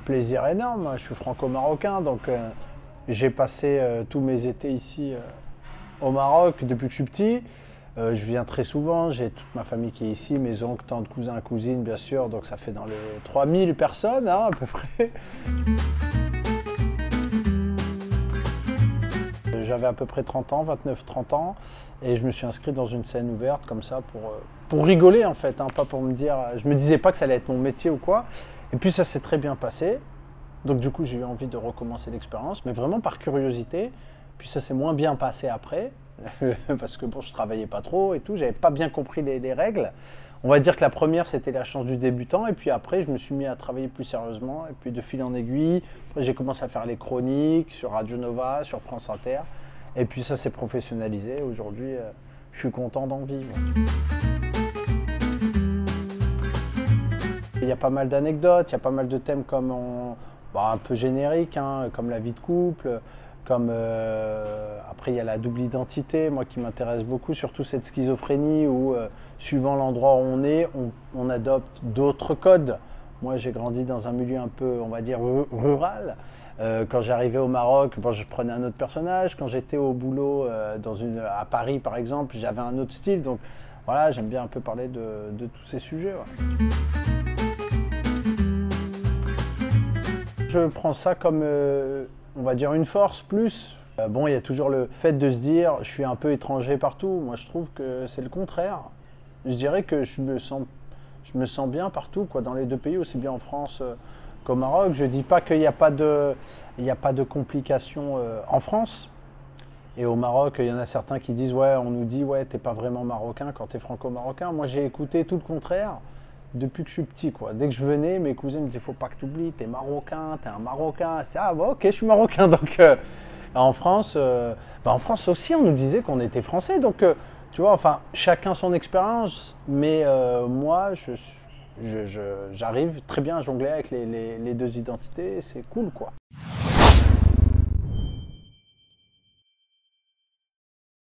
plaisir énorme. Je suis franco-marocain, donc j'ai passé tous mes étés ici au Maroc depuis que je suis petit. Je viens très souvent, j'ai toute ma famille qui est ici, mes oncles, tantes, cousins, cousines, bien sûr, donc ça fait dans les 3000 personnes, hein, à peu près. J'avais à peu près 30 ans, 29-30 ans, et je me suis inscrit dans une scène ouverte comme ça pour rigoler en fait, hein, pas pour me dire... Je me disais pas que ça allait être mon métier ou quoi, et puis ça s'est très bien passé. Donc du coup j'ai eu envie de recommencer l'expérience, mais vraiment par curiosité. Puis ça s'est moins bien passé après, parce que bon, je travaillais pas trop et tout, j'avais pas bien compris les règles. On va dire que la première c'était la chance du débutant, et puis après je me suis mis à travailler plus sérieusement, et puis de fil en aiguille, après j'ai commencé à faire les chroniques sur Radio Nova, sur France Inter, et puis ça s'est professionnalisé. Aujourd'hui je suis content d'en vivre. Il y a pas mal d'anecdotes, il y a pas mal de thèmes comme un peu génériques, hein, comme la vie de couple, comme après il y a la double identité, moi qui m'intéresse beaucoup, surtout cette schizophrénie où suivant l'endroit où on adopte d'autres codes. Moi j'ai grandi dans un milieu un peu, on va dire, rural. Quand j'arrivais au Maroc, bon, je prenais un autre personnage. Quand j'étais au boulot à Paris par exemple, j'avais un autre style. Donc voilà, j'aime bien un peu parler de tous ces sujets. Ouais. Je prends ça comme, on va dire, une force plus. Bon, il y a toujours le fait de se dire, je suis un peu étranger partout. Moi, je trouve que c'est le contraire. Je dirais que je me sens bien partout, quoi, dans les deux pays, aussi bien en France qu'au Maroc. Je ne dis pas qu'il n'y a pas de complications en France. Et au Maroc, il y en a certains qui disent, ouais, on nous dit, ouais, t'es pas vraiment marocain quand t'es franco-marocain. Moi, j'ai écouté tout le contraire. Depuis que je suis petit, quoi. Dès que je venais, mes cousins me disaient, faut pas que tu oublies, t'es marocain, t'es un marocain. C'était, ah bon, ok, je suis marocain. Donc en France aussi, on nous disait qu'on était français. Donc tu vois, enfin, chacun son expérience. Mais moi, j'arrive très bien à jongler avec les deux identités. C'est cool, quoi.